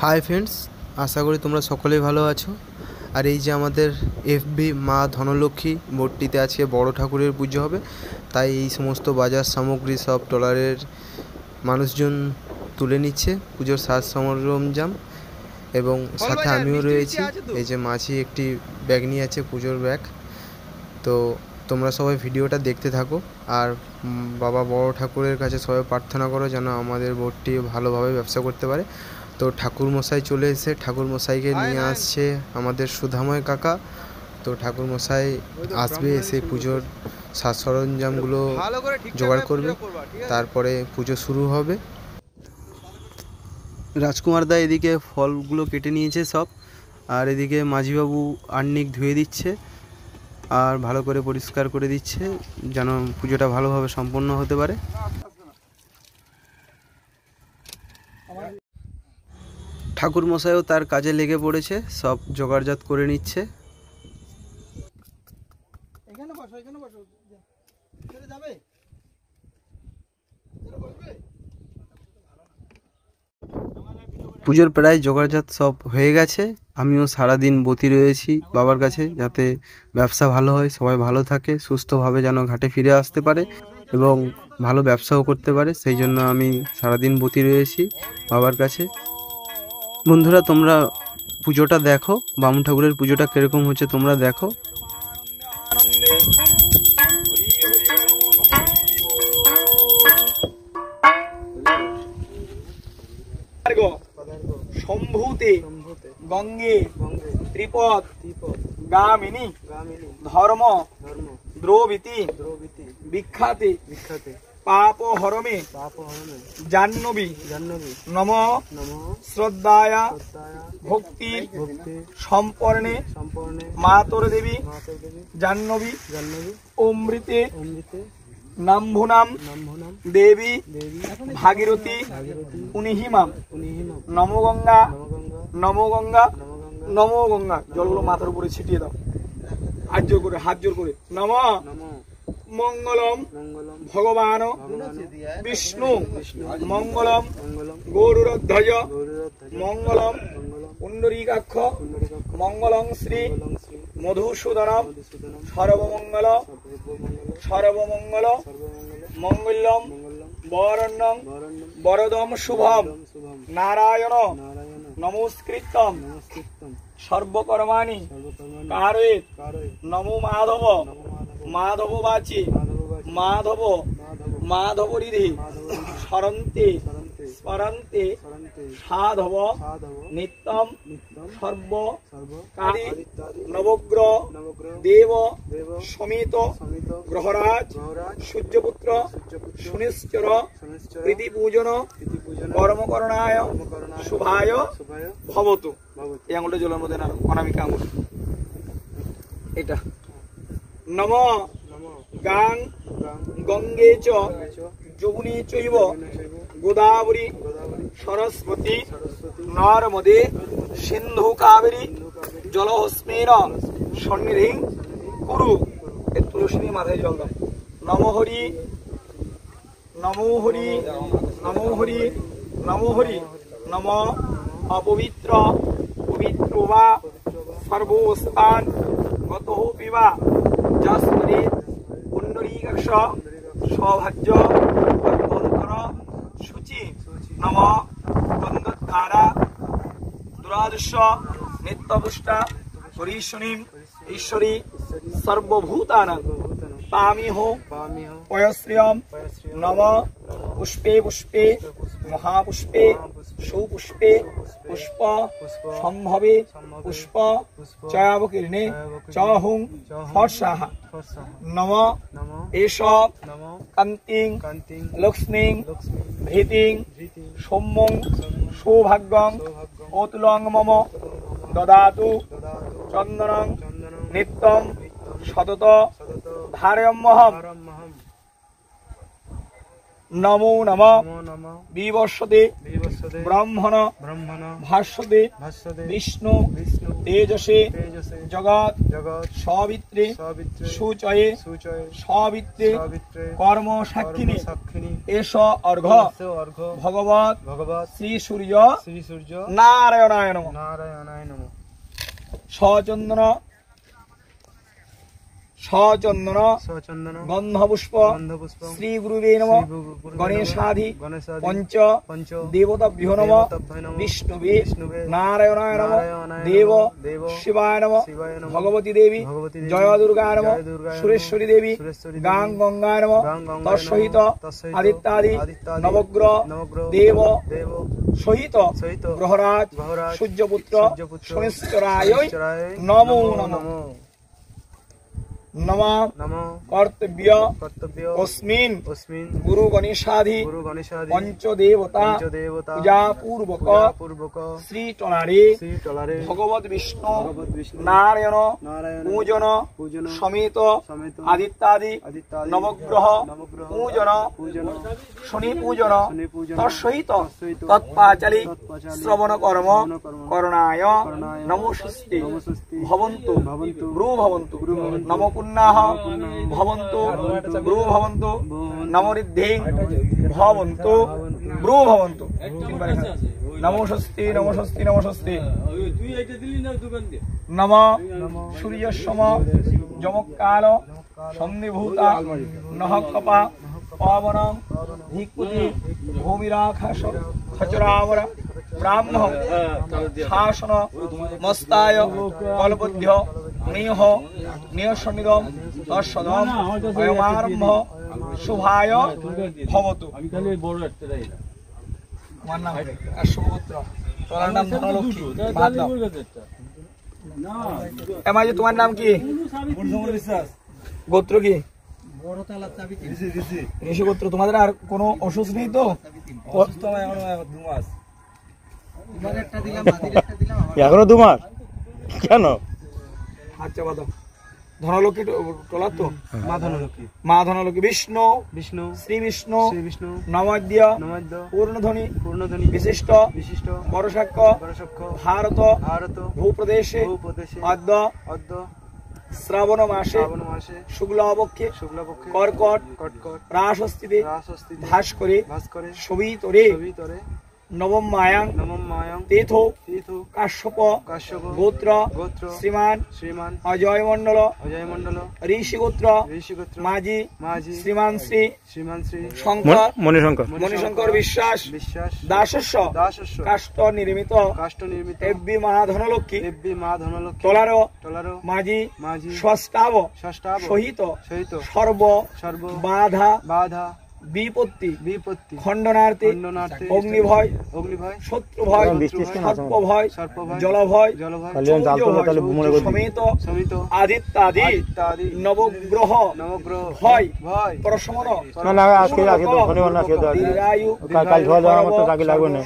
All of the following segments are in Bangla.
হাই ফ্রেন্ডস, আশা করি তোমরা সকলেই ভালো আছো। আর এই যে আমাদের এফবি মা ধনলক্ষ্মী বোর্ডটিতে আজকে বড় ঠাকুরের পুজো হবে, তাই এই সমস্ত বাজার সামগ্রী সব ট্রলারের মানুষজন তুলে নিচ্ছে পুজোর সাজ সরঞ্জাম, এবং সাথে আমিও রয়েছি। এই যে মাঝি একটি ব্যাগ নিয়ে আছে, পুজোর ব্যাগ। তো তোমরা সবাই ভিডিওটা দেখতে থাকো, আর বাবা বড় ঠাকুরের কাছে সবাই প্রার্থনা করো যেন আমাদের বোর্ডটি ভালোভাবে ব্যবসা করতে পারে। তো ঠাকুরমশাই চলে এসে ঠাকুরমশাইকে নিয়ে আসছে আমাদের সুধাময় কাকা। তো ঠাকুরমশাই আসবে, এসে পুজোর সাজ সরঞ্জামগুলো জোগাড় করবে, তারপরে পুজো শুরু হবে। রাজকুমার দা এদিকে ফলগুলো কেটে নিয়েছে সব, আর এদিকে মাঝিবাবু আর্নিক ধুয়ে দিচ্ছে আর ভালো করে পরিষ্কার করে দিচ্ছে যেন পুজোটা ভালোভাবে সম্পন্ন হতে পারে। ঠাকুর মশাইও তার কাজে লেগে পড়েছে, সব জোগাড়জাত করে নিচ্ছে। পুজোর প্রায় জোগাড়জাত সব হয়ে গেছে। আমিও সারাদিন বতি রয়েছি বাবার কাছে, যাতে ব্যবসা ভালো হয়, সবাই ভালো থাকে, সুস্থভাবে যেন ঘাটে ফিরে আসতে পারে এবং ভালো ব্যবসাও করতে পারে, সেই জন্য আমি সারাদিন বতি রয়েছি বাবার কাছে। বন্ধুরা, তোমরা পুজোটা দেখো, বামুন ঠাকুরের পুজোটা কিরকম হচ্ছে তোমরা দেখো। শম্ভুতে গঙ্গে ত্রিপদ গামিনী ধর্ম দ্রৌবিতি বিখ্যাতে পাপ হরমে জাহ্নবী নম শ্রদ্ধায়া ভক্তি সম্পর্ণে মাতর দেবী জাহ্নবী অমৃতে নাম্ভুনাম দেবী ভাগীরথী পুনিহিমাম নমো গঙ্গা নমো গঙ্গা নমো গঙ্গা। জলগুলো মাথার উপরে ছিটিয়ে দাও, হাত জোর করে নম মঙ্গলম ভগবান বিষ্ণু মঙ্গলম গৌরধ্বজ মঙ্গলম পুণ্ডরীকাক্ষ মঙ্গলং শ্রী মধুসূদনম সর্বমঙ্গল মঙ্গলম বরণ্যং বরদম শুভম নারায়ণ নমস্কৃতম সর্বকর্মাণি কারয়েৎ নমো মাধব মাধববাচি মাধবরিধি স্মরন্তে সাধব নিত্যম সর্বকারী নবগ্রহ দেব সমিত গ্রহরাজ সূর্যপুত্র সুনিশ্চর প্রীতি পূজন কর্মকরণায় শুভায় ভবতু। এই আঙুলটা জলের মধ্যে না, অনামিকা আঙুল এটা। নম গাং গঙ্গে চ যমুনে চৈব গোদাবরী সরস্বতী নর্মদে সিন্ধু কাবেরী জলহস্মেন সন্নিধিং কুরু। এর তুলসী নিয়ে মাথায় জল দাও। নমো হরি নমো হরি নমো হরি নমো হরি নম অপবিত্র পবিত্র বা সর্বস্থান গত পিবা যস্মরে পুণ্ডরীকাক্ষ সৌভাগ্য অন্তর শুচি নম গন্ধধারা দুরাদর্শ নিত্যপুষ্টা হরিশনীম ঈশ্বরী সর্বভূতানাং পামিহ পয়শ্রিয়ম নম পুষ্পে পুষ্পে মহাপুষ্পে সুপুষ্পে পুষ্প সম্ভবে পুষ্প চয়াবকীর্ণে চহুং ফর্ষাহ নম এষ কান্তিং লক্ষ্মীং ভীতিং সৌম্যং সৌভাগ্যং অতুলং মম দদাতু চন্দনং নিত্যং সতত ধারয়ম্যহম নমো নমঃ বিবস্বতে ব্রহ্মণ ভাস্বতে বিষ্ণু তেজসে জগৎ সাবিত্রী সুচয়ে সাবিত্রী কর্ম সাক্ষিণী এষ অর্ঘ ভগবৎ শ্রী সূর্য নারায়ণায় নমঃ সচন্দন গন্ধপুষ্প শ্রী গুরুবে নমঃ গণেশাধি পঞ্চ দেবতাভ্যো নমঃ বিষ্ণুবে নারায়ণায় নমঃ দেব শিবায় নমঃ ভগবতী দেবী জয় দুর্গায় নমঃ সুরেশ্বরী দেবী গাং গঙ্গায় নমঃ তৎসহিত আদিত্যাদি নবগ্রহ দেব সহিত গ্রহরাজ সূর্যপুত্র শনিশ্চরায় নমো নমঃ নমঃ কর্তব্য অস্মিন গুরু গণেশাধি পঞ্চদেবতা পূজা পূর্বক শ্রী টলারে ভগবত বিষ্ণু নারায়ণ পূজন সমেত আদিত্যাদি নবগ্রহ পূজন শনি পূজন তৎসহিত তৎপাচালি শ্রবণ কর্ম করণায় নমস্তে ভবন্তু ব্রু ভবন্তু নম পুণ্যাঃ ভবন্তু ব্রু ভবন্তু নমঋদ্ধিং ভবন্তু ব্রু ভবন্তু নমস্তে নমস্তে নমস্তে নম সূর্যসম যমকাল সন্ধিভূতা নহ কপা পাবনং ধিক্কুতি ভূমিরাখাস খচরাবর ব্রাহ্ম শাসন মস্তায় কল্পদ্য নিহ নিয়সনিদম তৎসদম অয়মারম্ভ শুভায় ভবতু। আমার নাম কাশ্যপপুত্র, তোমার নাম ধনলক্ষ্মী। এমাই তোমার নাম কি? গোত্র কি? ঋষি গোত্র। তোমাদের আর কোনো অসুখ নেই তো? এখনো 2 মাস কেন? আচ্ছা বাদা ধনলক্ষ্মী টলার তো মা ধনলক্ষ্মী বিষ্ণু শ্রী বিষ্ণু নমদ্য পূর্ণধ্বনি বিশিষ্ট বরসাক্ষ্য ভারত ভূপ্রদেশে অদ্য শ্রাবণ মাসে শুক্লপক্ষে কর্কট রাসস্থিতে ভাস্করে সবিতরে নবম মায়াং তীর্থ কাশ্যপ গোত্র শ্রীমান অজয় মন্ডল ঋষি গোত্র মাঝি শ্রীমান শ্রী শঙ্কর মণিশঙ্কর বিশ্বাস দাসস্য কাষ্ঠ নির্মিত এব্বি মা ধনলক্ষ্মী টলার মাঝি ষষ্ঠাব সহিত সর্ব বাধা বিপত্তি খণ্ডনার্থে অগ্নিভয় শত্রুভয় সর্পভয় জলভয় সমেত আদিত্যাদি নবগ্রহ ভয় প্রশমন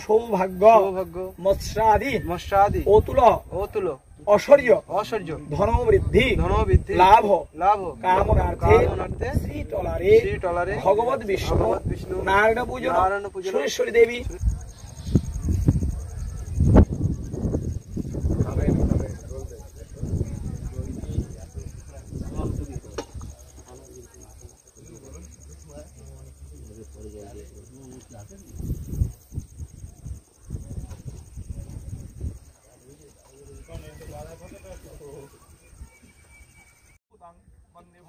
সৌভাগ্য মৎস্যাদি অতুল ঐশ্বর্য ধনবৃদ্ধি লাভ কামনার্থে শ্রী টলারে ভগবত বিষ্ণু নারায়ণ পূজন সুরেশ্বরী দেবী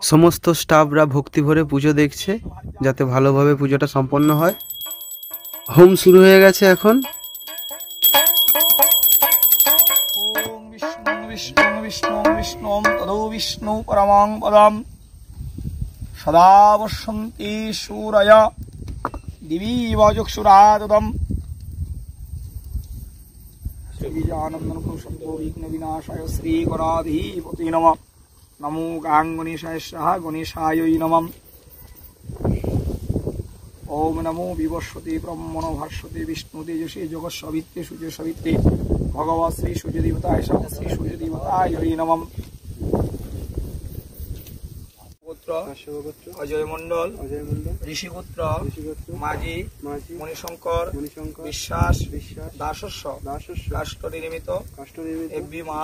সমস্ত স্টাফরা ভক্তি ভরে পুজো দেখছে যাতে ভালোভাবে পুজোটা সম্পন্ন হয়। হোম শুরু হয়ে গেছে এখন। ওম বিষ্ণু বিষ্ণু বিষ্ণু বিষ্ণু তদো বিষ্ণু পরমাং পদম সদা বসন্তি সূরয় দিবি বচক্ষুরাদদম শ্রীজানন্দন কুশব্দো বিঘ্ন বিনাশায় শ্রী গণাধিপতি নমঃ। নমো গাং গণেশায় স্বাহা গণেশায় নমঃ। ওম নমো বিবস্বতে ব্রহ্মণ ভাস্বতে বিষ্ণু তেজসে জগৎ সবিত্রে সূর্য সবিত্রে ভগবৎ শ্রী সূর্য দেবতায় শ্রী সূর্য দেবতায় নমঃ। গোত্র অজয় মণ্ডল ঋষিপুত্র মাঝি মণিশঙ্কর বিশ্বাস দাসস্য কাষ্ট নির্মিত এফবি মা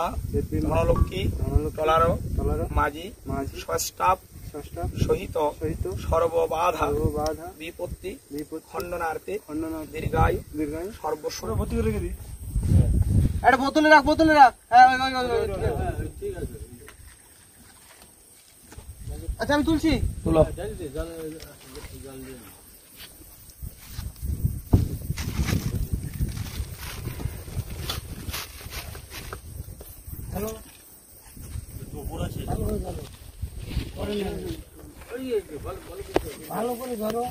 ধনলক্ষ্মী টলার মাঝি ষষ্ঠাপ সহিত সর্ববাধা বিপত্তি খণ্ডনার্থে দীর্ঘায়ু সর্বস্ব একটা বোতলে রাখ হ্যাঁ আচ্ছা আমি তুলছি তুলো ভালো করে ধরো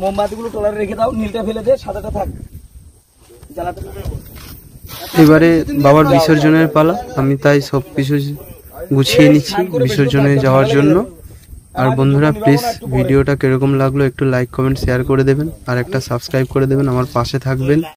মোমবাতিগুলো টলারে রেখে দাও, নীলটা ফেলে দে, সাদাটা থাক। জ্বালাতে এবারে বাবার বিসর্জনের পালা, আমি তাই সব কিছু গুছিয়ে নিচ্ছি বিসর্জনে যাওয়ার জন্য। আর বন্ধুরা প্লিজ ভিডিওটা কিরকম লাগলো একটু লাইক কমেন্ট শেয়ার করে দেবেন, আর একটা সাবস্ক্রাইব করে দেবেন, আমার পাশে থাকবেন।